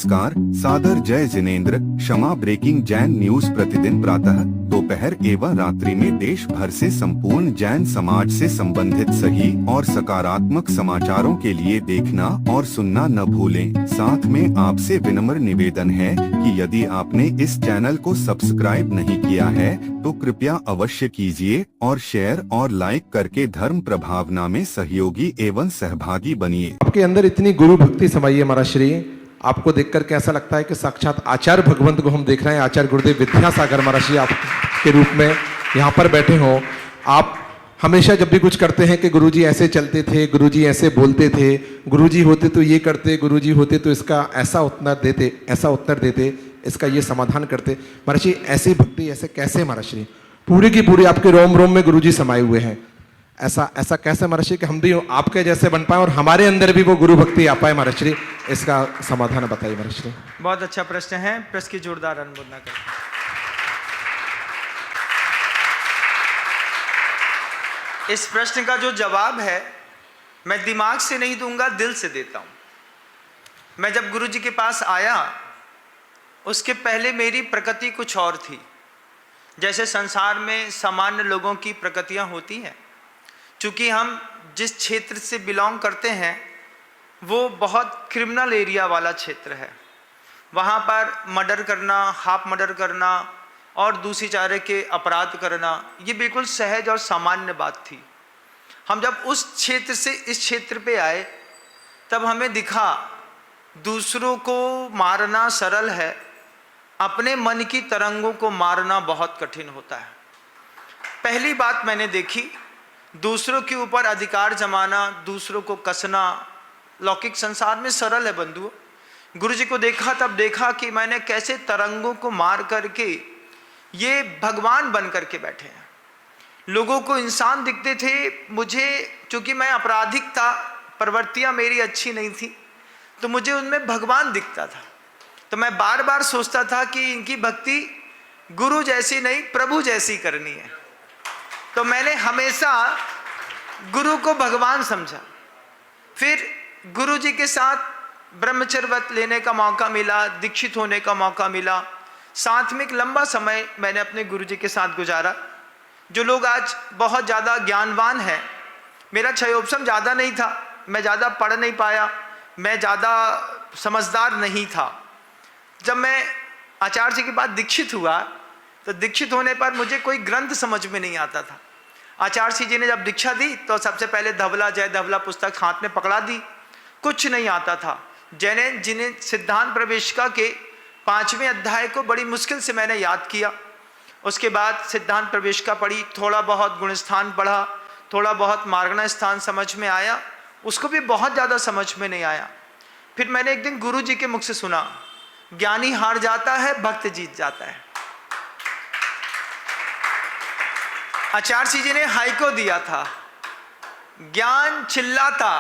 नमस्कार, सादर जय जिनेंद्र। क्षमा ब्रेकिंग जैन न्यूज प्रतिदिन प्रातः, दोपहर एवं रात्रि में देश भर से संपूर्ण जैन समाज से संबंधित सही और सकारात्मक समाचारों के लिए देखना और सुनना न भूलें। साथ में आपसे विनम्र निवेदन है कि यदि आपने इस चैनल को सब्सक्राइब नहीं किया है तो कृपया अवश्य कीजिए और शेयर और लाइक करके धर्म प्रभावना में सहयोगी एवं सहभागी बनिए। आपके अंदर इतनी गुरु भक्ति समाई है महाराज श्री, आपको देखकर के ऐसा लगता है कि साक्षात आचार्य भगवंत को हम देख रहे हैं। आचार्य गुरुदेव विद्यासागर महाराज श्री आपके रूप में यहाँ पर बैठे हो। आप हमेशा जब भी कुछ करते हैं कि गुरुजी ऐसे चलते थे, गुरुजी ऐसे बोलते थे, गुरुजी होते तो ये करते, गुरुजी होते तो इसका ऐसा उत्तर देते, इसका ये समाधान करते। महाराज श्री ऐसी भक्ति ऐसे कैसे महाराज श्री? पूरी की पूरी आपके रोम रोम में गुरुजी समाये हुए हैं। ऐसा कैसे महाराज श्री कि हम भी आपके जैसे बन पाए और हमारे अंदर भी वो गुरु भक्ति आ पाए महाराज श्री? इसका समाधान बताइए महाराज श्री। बहुत अच्छा प्रश्न है, प्रश्न की जोरदार अनुमोदना करते हैं। इस प्रश्न का जो जवाब है मैं दिमाग से नहीं दूंगा, दिल से देता हूं। मैं जब गुरु जी के पास आया उसके पहले मेरी प्रकृति कुछ और थी। जैसे संसार में सामान्य लोगों की प्रकृतियां होती हैं, चूंकि हम जिस क्षेत्र से बिलोंग करते हैं वो बहुत क्रिमिनल एरिया वाला क्षेत्र है। वहाँ पर मर्डर करना, हाफ मर्डर करना और दूसरी चारे के अपराध करना ये बिल्कुल सहज और सामान्य बात थी। हम जब उस क्षेत्र से इस क्षेत्र पे आए तब हमें दिखा दूसरों को मारना सरल है, अपने मन की तरंगों को मारना बहुत कठिन होता है। पहली बात मैंने देखी, दूसरों के ऊपर अधिकार जमाना, दूसरों को कसना लौकिक संसार में सरल है बंधुओं। गुरु जी को देखा तब देखा कि मैंने कैसे तरंगों को मार करके ये भगवान बन करके बैठे हैं। लोगों को इंसान दिखते थे, मुझे चूंकि मैं आपराधिक था, प्रवृत्तियां मेरी अच्छी नहीं थी, तो मुझे उनमें भगवान दिखता था। तो मैं बार बार सोचता था कि इनकी भक्ति गुरु जैसी नहीं प्रभु जैसी करनी है। तो मैंने हमेशा गुरु को भगवान समझा। फिर गुरु जी के साथ ब्रह्मचर्य व्रत लेने का मौका मिला, दीक्षित होने का मौका मिला। साथ में एक लंबा समय मैंने अपने गुरु जी के साथ गुजारा। जो लोग आज बहुत ज़्यादा ज्ञानवान हैं, मेरा क्षयोपशम ज़्यादा नहीं था, मैं ज़्यादा पढ़ नहीं पाया, मैं ज़्यादा समझदार नहीं था। जब मैं आचार्य जी के बाद दीक्षित हुआ तो दीक्षित होने पर मुझे कोई ग्रंथ समझ में नहीं आता था। आचार्य जी ने जब दीक्षा दी तो सबसे पहले धवला जय धवला पुस्तक हाथ में पकड़ा दी, कुछ नहीं आता था। जिन्हें सिद्धांत प्रवेशिका के 5वें अध्याय को बड़ी मुश्किल से मैंने याद किया। उसके बाद सिद्धांत प्रवेशिका पढ़ी, थोड़ा बहुत गुणस्थान पढ़ा, थोड़ा बहुत मार्गणा स्थान समझ में आया, उसको भी बहुत ज़्यादा समझ में नहीं आया। फिर मैंने एक दिन गुरु जी के मुख से सुना, ज्ञानी हार जाता है, भक्त जीत जाता है। आचार्य जी ने हाइको दिया था, ज्ञान चिल्लाता,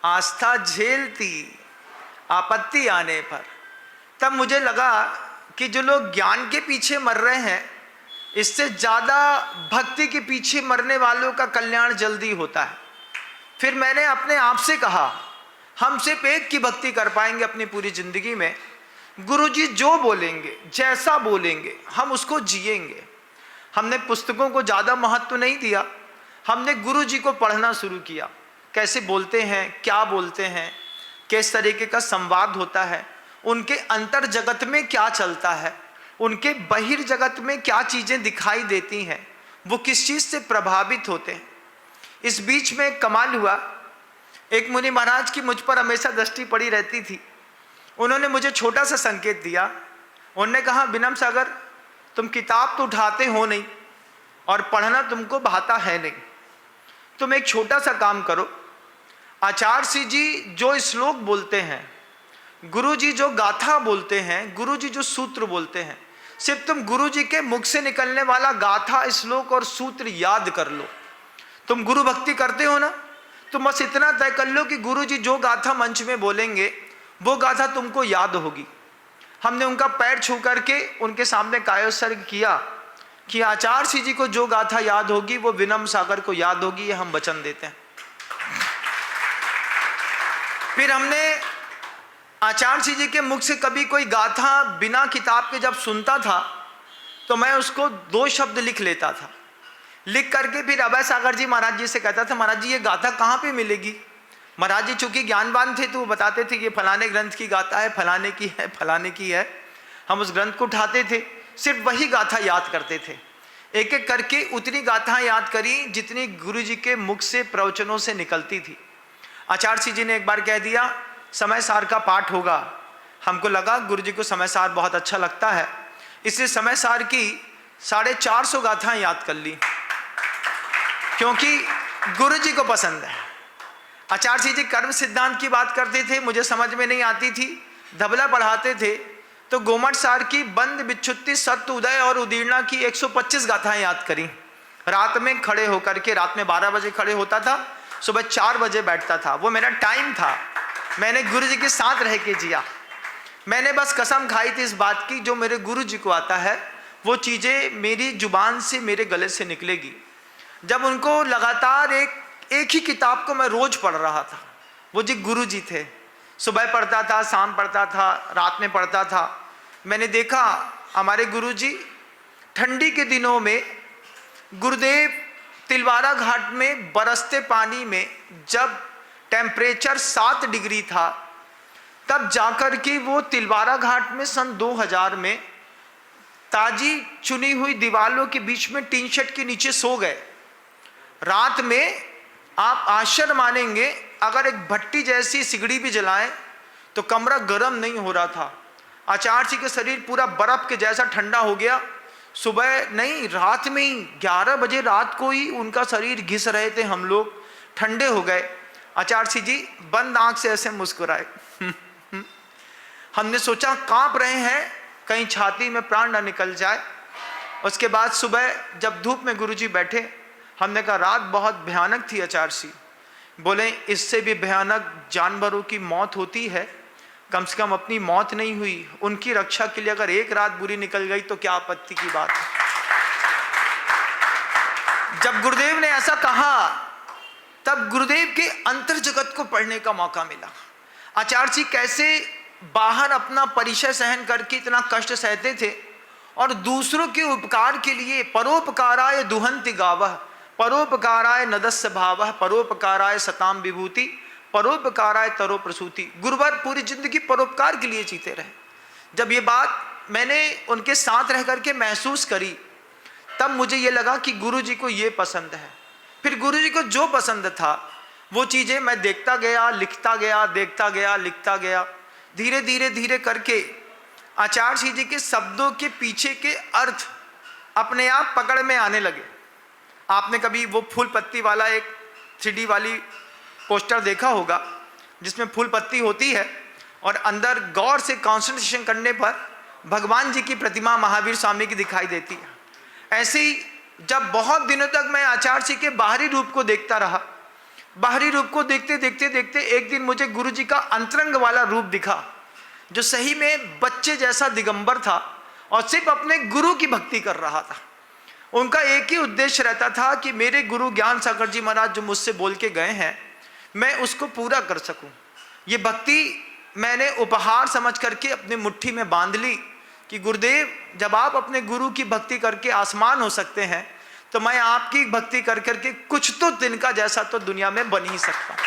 आस्था झेलती, आपत्ति आने पर। तब मुझे लगा कि जो लोग ज्ञान के पीछे मर रहे हैं, इससे ज़्यादा भक्ति के पीछे मरने वालों का कल्याण जल्दी होता है। फिर मैंने अपने आप से कहा, हम सिर्फ एक की भक्ति कर पाएंगे अपनी पूरी जिंदगी में। गुरुजी जो बोलेंगे, जैसा बोलेंगे, हम उसको जिएंगे। हमने पुस्तकों को ज़्यादा महत्व नहीं दिया, हमने गुरुजी को पढ़ना शुरू किया। कैसे बोलते हैं, क्या बोलते हैं, किस तरीके का संवाद होता है, उनके अंतर जगत में क्या चलता है, उनके बहिर् जगत में क्या चीज़ें दिखाई देती हैं, वो किस चीज़ से प्रभावित होते हैं। इस बीच में कमाल हुआ, एक मुनि महाराज की मुझ पर हमेशा दृष्टि पड़ी रहती थी। उन्होंने मुझे छोटा सा संकेत दिया। उन्होंने कहा, विनम्र सागर, तुम किताब तो उठाते हो नहीं और पढ़ना तुमको भाता है नहीं, तुम एक छोटा सा काम करो। आचार्य जी जो श्लोक बोलते हैं, गुरु जी जो गाथा बोलते हैं, गुरु जी जो सूत्र बोलते हैं, सिर्फ तुम गुरु जी के मुख से निकलने वाला गाथा, श्लोक और सूत्र याद कर लो। तुम गुरु भक्ति करते हो ना, तुम बस इतना तय कर लो कि गुरु जी जो गाथा मंच में बोलेंगे वो गाथा तुमको याद होगी। हमने उनका पैर छू करके उनके सामने कायोत्सर्ग किया कि आचार्य जी को जो गाथा याद होगी वो विनम्र सागर को याद होगी, ये हम वचन देते हैं। फिर हमने आचार्य सिंह जी के मुख से कभी कोई गाथा बिना किताब के जब सुनता था तो मैं उसको 2 शब्द लिख लेता था। लिख करके फिर अभय सागर जी महाराज जी से कहता था, महाराज जी ये गाथा कहाँ पे मिलेगी। महाराज जी चूंकि ज्ञानवान थे तो वो बताते थे कि फलाने ग्रंथ की गाथा है, फलाने की है, फलाने की है। हम उस ग्रंथ को उठाते थे, सिर्फ वही गाथा याद करते थे। एक एक करके उतनी गाथा याद करी जितनी गुरु जी के मुख से प्रवचनों से निकलती थी। आचार्य सिंह जी ने एक बार कह दिया समय सार का पाठ होगा। हमको लगा गुरु जी को समय सार बहुत अच्छा लगता है, इसलिए समय सार की 450 गाथाएं याद कर ली, क्योंकि गुरु जी को पसंद है। आचार्य सिंह जी कर्म सिद्धांत की बात करते थे, मुझे समझ में नहीं आती थी। धबला पढ़ाते थे तो गोमट सार की बंद बिच्छुत्ती सत्य उदय और उदीर्णा की 125 गाथाएं याद करी। रात में खड़े होकर के, रात में 12 बजे खड़े होता था, सुबह 4 बजे बैठता था। वो मेरा टाइम था, मैंने गुरु जी के साथ रह के जिया। मैंने बस कसम खाई थी इस बात की, जो मेरे गुरु जी को आता है वो चीज़ें मेरी जुबान से, मेरे गले से निकलेगी। जब उनको लगातार एक ही किताब को मैं रोज पढ़ रहा था, वो जी गुरु जी थे, सुबह पढ़ता था, शाम पढ़ता था, रात में पढ़ता था। मैंने देखा हमारे गुरु जी ठंडी के दिनों में गुरुदेव तिलवारा घाट में बरसते पानी में जब टेम्परेचर 7 डिग्री था, तब जाकर के वो तिलवारा घाट में सन 2000 में ताजी चुनी हुई दीवारों के बीच में टीन शेड के नीचे सो गए। रात में आप आश्चर्य मानेंगे, अगर एक भट्टी जैसी सिगड़ी भी जलाएं तो कमरा गर्म नहीं हो रहा था। आचार्य जी के शरीर पूरा बर्फ के जैसा ठंडा हो गया। सुबह नहीं, रात में ही 11 बजे रात को ही उनका शरीर घिस रहे थे, हम लोग ठंडे हो गए। आचार्य सिंह जी बंद आंख से ऐसे मुस्कुराए। हमने सोचा कांप रहे हैं, कहीं छाती में प्राण न निकल जाए। उसके बाद सुबह जब धूप में गुरुजी बैठे, हमने कहा रात बहुत भयानक थी आचार्य सिंह। बोले इससे भी भयानक जानवरों की मौत होती है, कम से कम अपनी मौत नहीं हुई, उनकी रक्षा के लिए अगर एक रात बुरी निकल गई तो क्या आपत्ति की बात है। जब गुरुदेव ने ऐसा कहा तब गुरुदेव के अंतर जगत को पढ़ने का मौका मिला। आचार्य जी कैसे बाहर अपना परिचय सहन करके इतना कष्ट सहते थे और दूसरों के उपकार के लिए परोपकाराय दुहंति गावः, परोपकाराय नदस्य भावः, परोपकाराय सताम विभूति, परोपकाराय तरो प्रसूति। गुरुवर पूरी जिंदगी परोपकार के लिए जीते रहे। जब ये बात मैंने उनके साथ रह करके महसूस करी, तब मुझे ये लगा कि गुरु जी को ये पसंद है। फिर गुरु जी को जो पसंद था वो चीज़ें मैं देखता गया, लिखता गया, देखता गया, लिखता गया। धीरे धीरे धीरे करके आचार्य सिंह जी के शब्दों के पीछे के अर्थ अपने आप पकड़ में आने लगे। आपने कभी वो फूल पत्ती वाला एक 3D वाली पोस्टर देखा होगा, जिसमें फूल पत्ती होती है और अंदर गौर से कंसंट्रेशन करने पर भगवान जी की प्रतिमा महावीर स्वामी की दिखाई देती है। ऐसे ही जब बहुत दिनों तक मैं आचार्य सिंह के बाहरी रूप को देखता रहा, बाहरी रूप को देखते देखते देखते एक दिन मुझे गुरु जी का अंतरंग वाला रूप दिखा, जो सही में बच्चे जैसा दिगंबर था और सिर्फ अपने गुरु की भक्ति कर रहा था। उनका एक ही उद्देश्य रहता था कि मेरे गुरु ज्ञान सागर जी महाराज जो मुझसे बोल के गए हैं, मैं उसको पूरा कर सकूं। ये भक्ति मैंने उपहार समझ करके अपनी मुट्ठी में बांध ली कि गुरुदेव जब आप अपने गुरु की भक्ति करके आसमान हो सकते हैं, तो मैं आपकी भक्ति कर करके कुछ तो तिनका जैसा तो दुनिया में बन ही सकता हूं।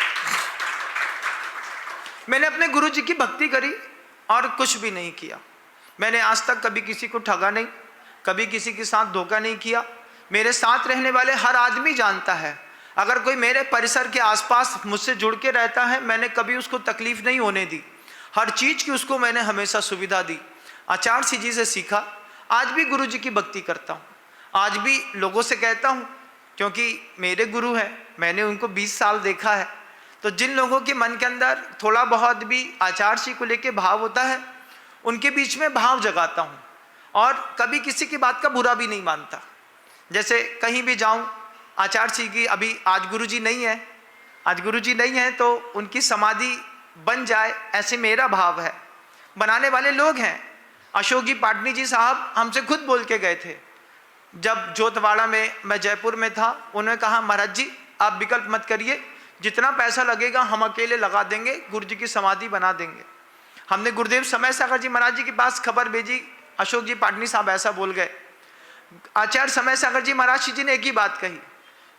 मैंने अपने गुरु जी की भक्ति करी और कुछ भी नहीं किया। मैंने आज तक कभी किसी को ठगा नहीं, कभी किसी के साथ धोखा नहीं किया। मेरे साथ रहने वाले हर आदमी जानता है, अगर कोई मेरे परिसर के आसपास मुझसे जुड़ के रहता है, मैंने कभी उसको तकलीफ नहीं होने दी। हर चीज़ की उसको मैंने हमेशा सुविधा दी। आचार्य सिंह जी से सीखा। आज भी गुरु जी की भक्ति करता हूँ, आज भी लोगों से कहता हूँ, क्योंकि मेरे गुरु हैं, मैंने उनको 20 साल देखा है। तो जिन लोगों के मन के अंदर थोड़ा बहुत भी आचार्य सिंह को लेके भाव होता है, उनके बीच में भाव जगाता हूँ और कभी किसी की बात का बुरा भी नहीं मानता। जैसे कहीं भी जाऊँ, आचार्य सिंह की अभी आज गुरुजी नहीं है, आज गुरुजी नहीं है तो उनकी समाधि बन जाए, ऐसे मेरा भाव है। बनाने वाले लोग हैं। अशोक जी पाटनी जी साहब हमसे खुद बोल के गए थे, जब जोतवाड़ा में मैं जयपुर में था, उन्होंने कहा महाराज जी आप विकल्प मत करिए, जितना पैसा लगेगा हम अकेले लगा देंगे, गुरु जी की समाधि बना देंगे। हमने गुरुदेव समय सागर जी महाराज जी के पास खबर भेजी, अशोक जी पाटनी साहब ऐसा बोल गए। आचार्य समय सागर जी महाराज जी ने एक ही बात कही,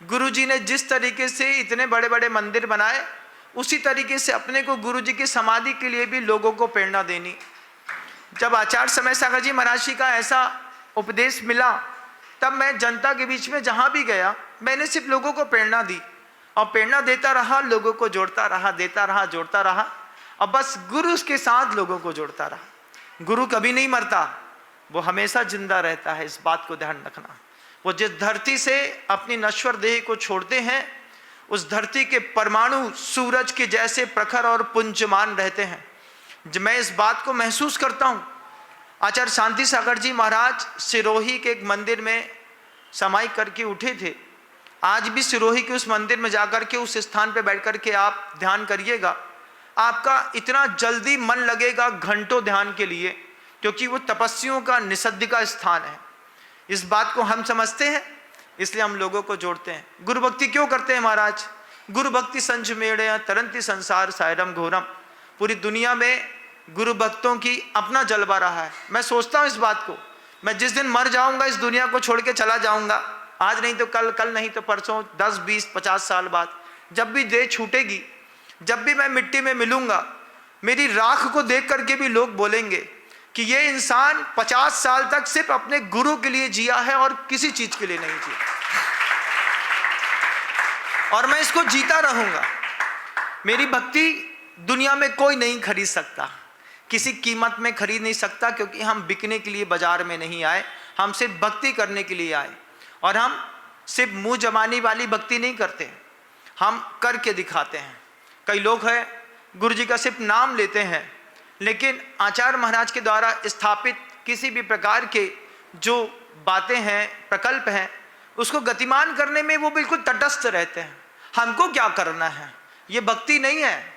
गुरु जी ने जिस तरीके से इतने बड़े बड़े मंदिर बनाए, उसी तरीके से अपने को गुरु जी की समाधि के लिए भी लोगों को प्रेरणा देनी। जब आचार्य समय सागर जी महाराज जी का ऐसा उपदेश मिला, तब मैं जनता के बीच में जहां भी गया, मैंने सिर्फ लोगों को प्रेरणा दी और प्रेरणा देता रहा, लोगों को जोड़ता रहा, देता रहा, जोड़ता रहा, और बस गुरु के साथ लोगों को जोड़ता रहा। गुरु कभी नहीं मरता, वो हमेशा जिंदा रहता है, इस बात को ध्यान रखना। वो जिस धरती से अपनी नश्वर देह को छोड़ते हैं, उस धरती के परमाणु सूरज के जैसे प्रखर और पुंजमान रहते हैं। मैं इस बात को महसूस करता हूँ। आचार्य शांति सागर जी महाराज सिरोही के एक मंदिर में समाई करके उठे थे। आज भी सिरोही के उस मंदिर में जाकर के उस स्थान पर बैठ कर के आप ध्यान करिएगा, आपका इतना जल्दी मन लगेगा घंटों ध्यान के लिए, क्योंकि वो तपस्वियों का निसद्ध का स्थान है। इस बात को हम समझते हैं, इसलिए हम लोगों को जोड़ते हैं। गुरु भक्ति क्यों करते हैं महाराज? गुरु भक्ति संज मेड़े तरंती संसार सायरम घोरम। पूरी दुनिया में गुरु भक्तों की अपना जलवा रहा है। मैं सोचता हूँ इस बात को, मैं जिस दिन मर जाऊंगा, इस दुनिया को छोड़ के चला जाऊंगा, आज नहीं तो कल, कल नहीं तो परसों, 10, 20, 50 साल बाद, जब भी देह छूटेगी, जब भी मैं मिट्टी में मिलूंगा, मेरी राख को देख करके भी लोग बोलेंगे कि ये इंसान 50 साल तक सिर्फ अपने गुरु के लिए जिया है और किसी चीज के लिए नहीं जिया, और मैं इसको जीता रहूंगा। मेरी भक्ति दुनिया में कोई नहीं खरीद सकता, किसी कीमत में खरीद नहीं सकता, क्योंकि हम बिकने के लिए बाजार में नहीं आए, हम सिर्फ भक्ति करने के लिए आए। और हम सिर्फ मुंह जमानी वाली भक्ति नहीं करते, हम करके दिखाते हैं। कई लोग हैं गुरु जी का सिर्फ नाम लेते हैं, लेकिन आचार्य महाराज के द्वारा स्थापित किसी भी प्रकार के जो बातें हैं, प्रकल्प हैं, उसको गतिमान करने में वो बिल्कुल तटस्थ रहते हैं। हमको क्या करना है, ये भक्ति नहीं है।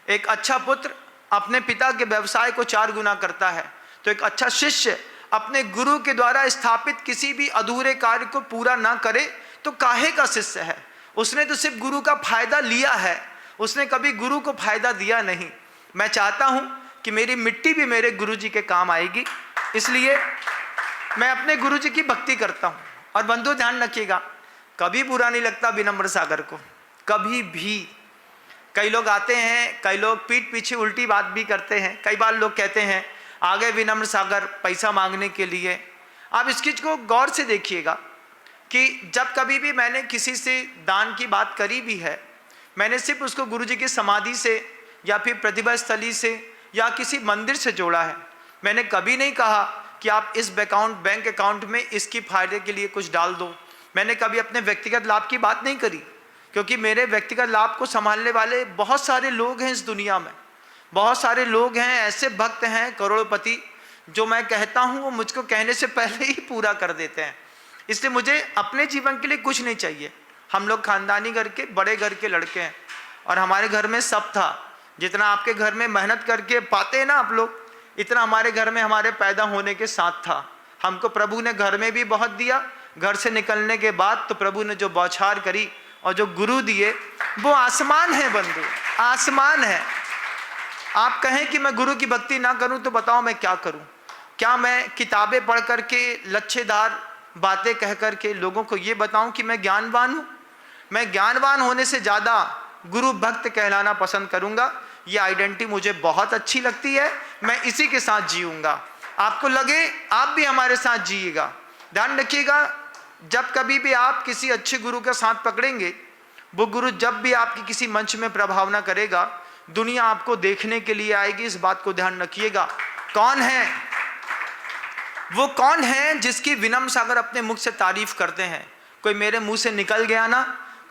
एक अच्छा पुत्र अपने पिता के व्यवसाय को 4 गुना करता है, तो एक अच्छा शिष्य अपने गुरु के द्वारा स्थापित किसी भी अधूरे कार्य को पूरा ना करे तो काहे का शिष्य है? उसने तो सिर्फ गुरु का फायदा लिया है, उसने कभी गुरु को फायदा दिया नहीं। मैं चाहता हूं कि मेरी मिट्टी भी मेरे गुरु जी के काम आएगी, इसलिए मैं अपने गुरु जी की भक्ति करता हूं। और बंधु ध्यान रखिएगा, कभी बुरा नहीं लगता विनम्र सागर को, कभी भी। कई लोग आते हैं, कई लोग पीठ पीछे उल्टी बात भी करते हैं। कई बार लोग कहते हैं आ गए विनम्र सागर पैसा मांगने के लिए। आप इस चीज को गौर से देखिएगा कि जब कभी भी मैंने किसी से दान की बात करी भी है, मैंने सिर्फ उसको गुरु जी की समाधि से या फिर प्रतिभा स्थली से या किसी मंदिर से जोड़ा है। मैंने कभी नहीं कहा कि आप इस बैंक अकाउंट में इसकी फायदे के लिए कुछ डाल दो। मैंने कभी अपने व्यक्तिगत लाभ की बात नहीं करी, क्योंकि मेरे व्यक्तिगत लाभ को संभालने वाले बहुत सारे लोग हैं इस दुनिया में। बहुत सारे लोग हैं, ऐसे भक्त हैं करोड़पति, जो मैं कहता हूँ वो मुझको कहने से पहले ही पूरा कर देते हैं। इसलिए मुझे अपने जीवन के लिए कुछ नहीं चाहिए। हम लोग खानदानी घर के बड़े घर के लड़के हैं, और हमारे घर में सब था। जितना आपके घर में मेहनत करके पाते हैं ना आप लोग, इतना हमारे घर में हमारे पैदा होने के साथ था। हमको प्रभु ने घर में भी बहुत दिया, घर से निकलने के बाद तो प्रभु ने जो बौछार करी और जो गुरु दिए वो आसमान है बंधु, आसमान है। आप कहें कि मैं गुरु की भक्ति ना करूं तो बताओ मैं क्या करूं? क्या मैं किताबें पढ़ करके लच्छेदार बातें कह करके लोगों को ये बताऊं कि मैं ज्ञानवान हूं? मैं ज्ञानवान होने से ज़्यादा गुरु भक्त कहलाना पसंद करूंगा। ये आइडेंटिटी मुझे बहुत अच्छी लगती है, मैं इसी के साथ जीऊंगा। आपको लगे आप भी हमारे साथ जिएगा। ध्यान रखिएगा, जब कभी भी आप किसी अच्छे गुरु का साथ पकड़ेंगे, वो गुरु जब भी आपकी किसी मंच में प्रभावना करेगा, दुनिया आपको देखने के लिए आएगी। इस बात को ध्यान रखिएगा। कौन है वो, कौन है जिसकी विनम्र सागर अपने मुख से तारीफ करते हैं? कोई मेरे मुंह से निकल गया ना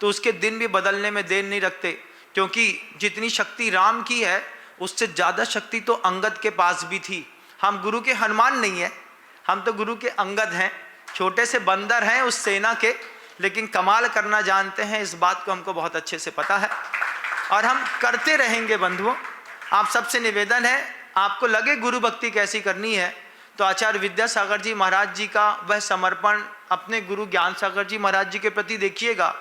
तो उसके दिन भी बदलने में देर नहीं रखते, क्योंकि जितनी शक्ति राम की है उससे ज़्यादा शक्ति तो अंगद के पास भी थी। हम गुरु के हनुमान नहीं है, हम तो गुरु के अंगद हैं, छोटे से बंदर हैं उस सेना के, लेकिन कमाल करना जानते हैं। इस बात को हमको बहुत अच्छे से पता है और हम करते रहेंगे। बंधुओं, आप सबसे निवेदन है, आपको लगे गुरु भक्ति कैसी करनी है तो आचार्य विद्यासागर जी महाराज जी का वह समर्पण अपने गुरु ज्ञान सागर जी महाराज जी के प्रति देखिएगा।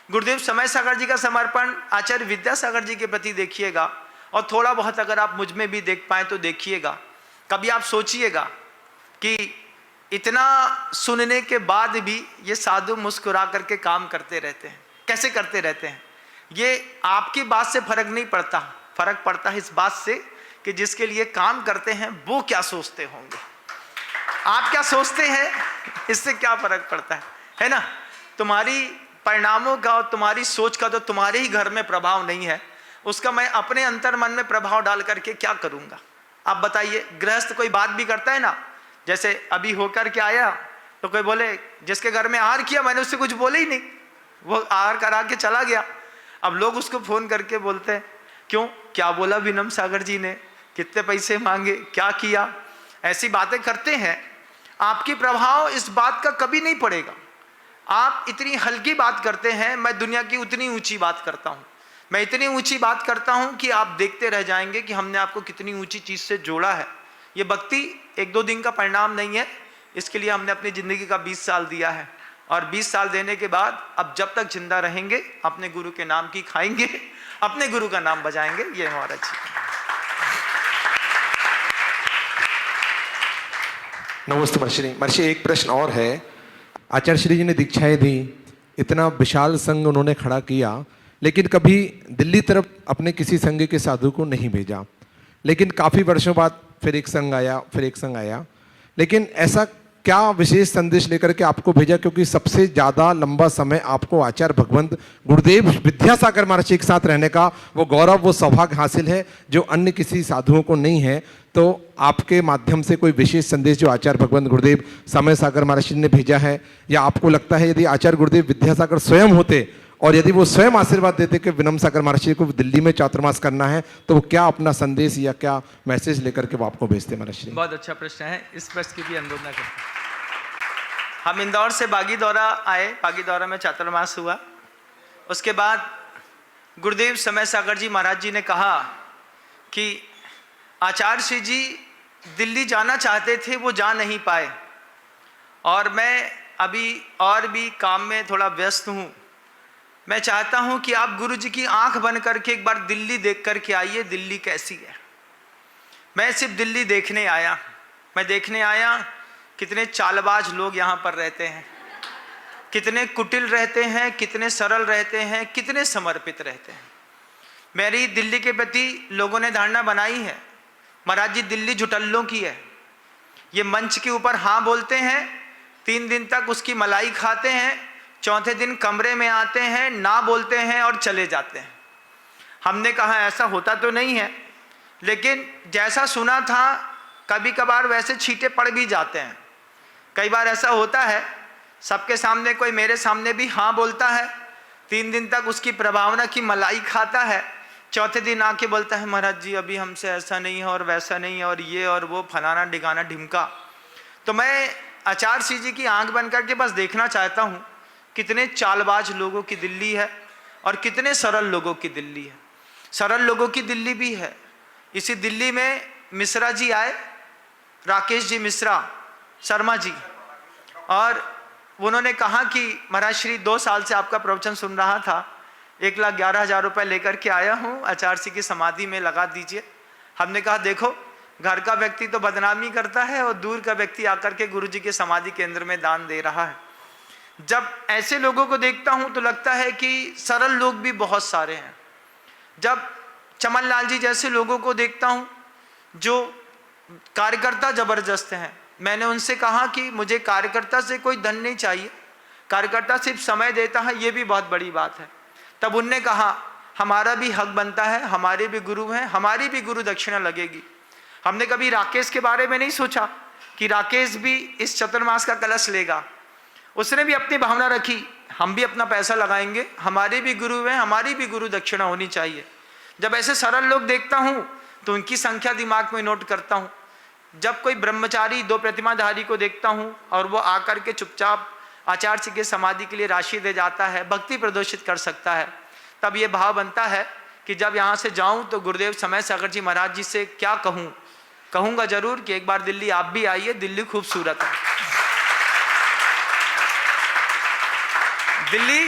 गुरुदेव समय सागर जी का समर्पण आचार्य विद्यासागर जी के प्रति देखिएगा। और थोड़ा बहुत अगर आप मुझ में भी देख पाए तो देखिएगा। कभी आप सोचिएगा कि इतना सुनने के बाद भी ये साधु मुस्कुरा करके काम करते रहते हैं, कैसे करते रहते हैं। ये आपकी बात से फर्क नहीं पड़ता, फर्क पड़ता है इस बात से कि जिसके लिए काम करते हैं वो क्या सोचते होंगे। आप क्या सोचते हैं इससे क्या फर्क पड़ता है ना। तुम्हारी परिणामों का और तुम्हारी सोच का तो तुम्हारे ही घर में प्रभाव नहीं है, उसका मैं अपने अंतर मन में प्रभाव डाल करके क्या करूंगा। आप बताइए, गृहस्थ कोई बात भी करता है ना, जैसे अभी होकर के आया तो कोई बोले जिसके घर में आहार किया मैंने उससे कुछ बोले ही नहीं, वो आहार करा के चला गया। अब लोग उसको फोन करके बोलते हैं क्यों, क्या बोला विनम सागर जी ने, कितने पैसे मांगे, क्या किया, ऐसी बातें करते हैं। आपकी प्रभाव इस बात का कभी नहीं पड़ेगा। आप इतनी हल्की बात करते हैं, मैं दुनिया की उतनी ऊंची बात करता हूं। मैं इतनी ऊंची बात करता हूं कि आप देखते रह जाएंगे कि हमने आपको कितनी ऊंची चीज से जोड़ा है। ये भक्ति एक दो दिन का परिणाम नहीं है, इसके लिए हमने अपनी जिंदगी का 20 साल दिया है, और 20 साल देने के बाद अब जब तक जिंदा रहेंगे अपने गुरु के नाम की खाएंगे, अपने गुरु का नाम बजाएंगे। ये हमारा जीवन। नमस्ते महर्षि। महर्षि एक प्रश्न और है। आचार्य श्री जी ने दीक्षाएं दी, इतना विशाल संघ उन्होंने खड़ा किया, लेकिन कभी दिल्ली तरफ अपने किसी संघ के साधु को नहीं भेजा। लेकिन काफ़ी वर्षों बाद फिर एक संघ आया, फिर एक संघ आया, लेकिन ऐसा क्या विशेष संदेश लेकर के आपको भेजा, क्योंकि सबसे ज़्यादा लंबा समय आपको आचार्य भगवंत गुरुदेव विद्यासागर महर्षि के साथ रहने का वो गौरव, वो सौभाग्य हासिल है जो अन्य किसी साधुओं को नहीं है। तो आपके माध्यम से कोई विशेष संदेश जो आचार्य भगवंत गुरुदेव समय सागर महर्षि ने भेजा है, या आपको लगता है यदि आचार्य गुरुदेव विद्यासागर स्वयं होते और यदि वो स्वयं आशीर्वाद देते कि विनम सागर महर्षि को दिल्ली में चातुर्मास करना है, तो वो क्या अपना संदेश या क्या मैसेज लेकर के वो आपको भेजते महर्षि? बहुत अच्छा प्रश्न है, इस प्रश्न की भी अनुमोदना करते हैं। हम इंदौर से बागीदौरा आए, बागीदौरा में चातुर्मास हुआ। उसके बाद गुरुदेव समय सागर जी महाराज जी ने कहा कि आचार्य श्री जी दिल्ली जाना चाहते थे, वो जा नहीं पाए, और मैं अभी और भी काम में थोड़ा व्यस्त हूँ। मैं चाहता हूँ कि आप गुरु जी की आंख बंद करके एक बार दिल्ली देख करके आइए, दिल्ली कैसी है। मैं सिर्फ दिल्ली देखने आया, मैं देखने आया कितने चालबाज लोग यहाँ पर रहते हैं, कितने कुटिल रहते हैं, कितने सरल रहते हैं, कितने समर्पित रहते हैं। मेरी दिल्ली के प्रति लोगों ने धारणा बनाई है, महाराज जी दिल्ली झुटल्लों की है। ये मंच के ऊपर हाँ बोलते हैं, 3 दिन तक उसकी मलाई खाते हैं, चौथे दिन कमरे में आते हैं, ना बोलते हैं और चले जाते हैं। हमने कहा ऐसा होता तो नहीं है, लेकिन जैसा सुना था कभी कभार वैसे छींटे पड़ भी जाते हैं। कई बार ऐसा होता है, सबके सामने कोई मेरे सामने भी हाँ बोलता है, 3 दिन तक उसकी प्रभावना की मलाई खाता है, चौथे दिन आके बोलता है महाराज जी अभी हमसे ऐसा नहीं है और वैसा नहीं है और ये और वो फलाना ढिकाना ढिमका। तो मैं आचार्य श्री जी की आंख बन करके बस देखना चाहता हूँ कितने चालबाज लोगों की दिल्ली है और कितने सरल लोगों की दिल्ली है। सरल लोगों की दिल्ली भी है। इसी दिल्ली में मिश्रा जी आए, राकेश जी मिश्रा शर्मा जी, और उन्होंने कहा कि महाराज श्री 2 साल से आपका प्रवचन सुन रहा था, 1,11,000 रुपये लेकर के आया हूँ, आचार्य जी की समाधि में लगा दीजिए। हमने कहा देखो घर का व्यक्ति तो बदनामी करता है और दूर का व्यक्ति आकर के गुरु जी के समाधि केंद्र में दान दे रहा है। जब ऐसे लोगों को देखता हूँ तो लगता है कि सरल लोग भी बहुत सारे हैं। जब चमन लाल जी जैसे लोगों को देखता हूँ जो कार्यकर्ता जबरदस्त हैं, मैंने उनसे कहा कि मुझे कार्यकर्ता से कोई धन नहीं चाहिए, कार्यकर्ता सिर्फ समय देता है, ये भी बहुत बड़ी बात है। तब उनने कहा हमारा भी हक बनता है, हमारे भी गुरु हैं, हमारी भी गुरु दक्षिणा लगेगी। हमने कभी राकेश के बारे में नहीं सोचा कि राकेश भी इस चतुर्मास का कलश लेगा। उसने भी अपनी भावना रखी, हम भी अपना पैसा लगाएंगे, हमारे भी गुरु हैं, हमारी भी गुरु दक्षिणा होनी चाहिए। जब ऐसे सरल लोग देखता हूँ तो उनकी संख्या दिमाग में नोट करता हूँ। जब कोई ब्रह्मचारी 2 प्रतिमाधारी को देखता हूँ और वो आकर के चुपचाप आचार्य जी के समाधि के लिए राशि दे जाता है, भक्ति प्रदर्शित कर सकता है, तब ये भाव बनता है कि जब यहाँ से जाऊँ तो गुरुदेव समय सागर जी महाराज जी से क्या कहूँ। कहूँगा जरूर कि एक बार दिल्ली आप भी आइए, दिल्ली खूबसूरत है। दिल्ली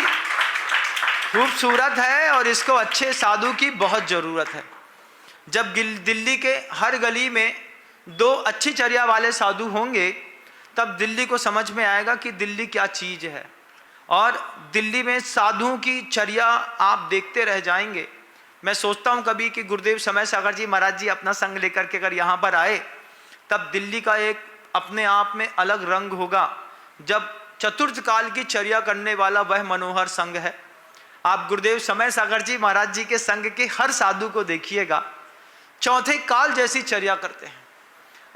खूबसूरत है और इसको अच्छे साधु की बहुत ज़रूरत है। जब दिल्ली के हर गली में 2 अच्छी चर्या वाले साधु होंगे, तब दिल्ली को समझ में आएगा कि दिल्ली क्या चीज़ है। और दिल्ली में साधुओं की चर्या आप देखते रह जाएंगे। मैं सोचता हूँ कभी कि गुरुदेव समय सागर जी महाराज जी अपना संग लेकर के अगर यहाँ पर आए, तब दिल्ली का एक अपने आप में अलग रंग होगा। जब चतुर्थ काल की चर्या करने वाला वह मनोहर संघ है। आप गुरुदेव समय सागर जी महाराज जी के संग के हर साधु को देखिएगा, चौथे काल जैसी चर्या करते हैं।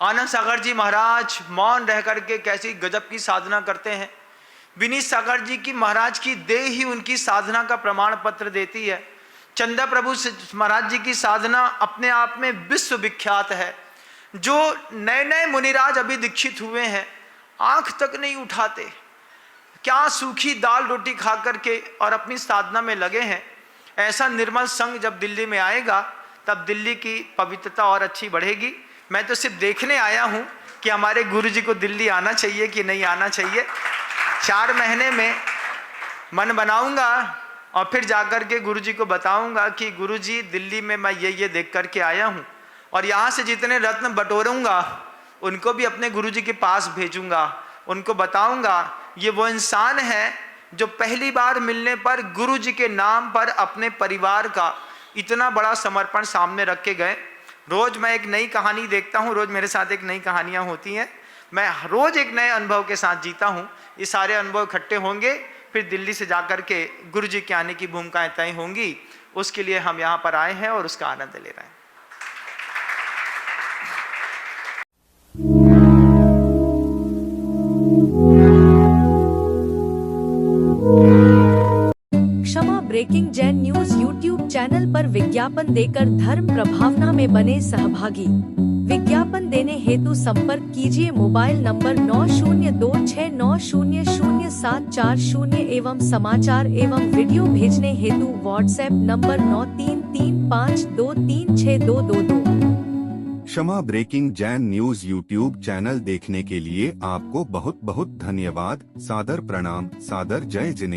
आनंद सागर जी महाराज मौन रह करके कैसी गजब की साधना करते हैं। विनीत सागर जी की महाराज की देह ही उनकी साधना का प्रमाण पत्र देती है। चंदा प्रभु महाराज जी की साधना अपने आप में विश्व विख्यात है। जो नए नए मुनिराज अभी दीक्षित हुए हैं, आंख तक नहीं उठाते, क्या सूखी दाल रोटी खा करके और अपनी साधना में लगे हैं। ऐसा निर्मल संघ जब दिल्ली में आएगा, तब दिल्ली की पवित्रता और अच्छी बढ़ेगी। मैं तो सिर्फ देखने आया हूँ कि हमारे गुरु जी को दिल्ली आना चाहिए कि नहीं आना चाहिए। 4 महीने में मन बनाऊंगा और फिर जाकर के गुरु जी को बताऊंगा कि गुरु जी दिल्ली में मैं ये देख करके आया हूँ, और यहाँ से जितने रत्न बटोरूंगा उनको भी अपने गुरु जी के पास भेजूंगा। उनको बताऊंगा ये वो इंसान है जो पहली बार मिलने पर गुरु जी के नाम पर अपने परिवार का इतना बड़ा समर्पण सामने रख के गए। रोज मैं एक नई कहानी देखता हूँ, रोज मेरे साथ एक नई कहानियाँ होती हैं। मैं रोज एक नए अनुभव के साथ जीता हूँ। ये सारे अनुभव इकट्ठे होंगे, फिर दिल्ली से जाकर के गुरु जी के आने की भूमिकाएं तय होंगी। उसके लिए हम यहाँ पर आए हैं और उसका आनंद ले रहे हैं। Kshama breaking Jain news YouTube channel पर विज्ञापन देकर धर्म प्रभावना में बने सहभागी। विज्ञापन देने हेतु संपर्क कीजिए मोबाइल नंबर 9026900740 एवं समाचार एवं वीडियो भेजने हेतु WhatsApp number 9335236222। Kshama breaking Jain news YouTube channel देखने के लिए आपको बहुत बहुत धन्यवाद। सादर प्रणाम, सादर जय जिनेंद्र।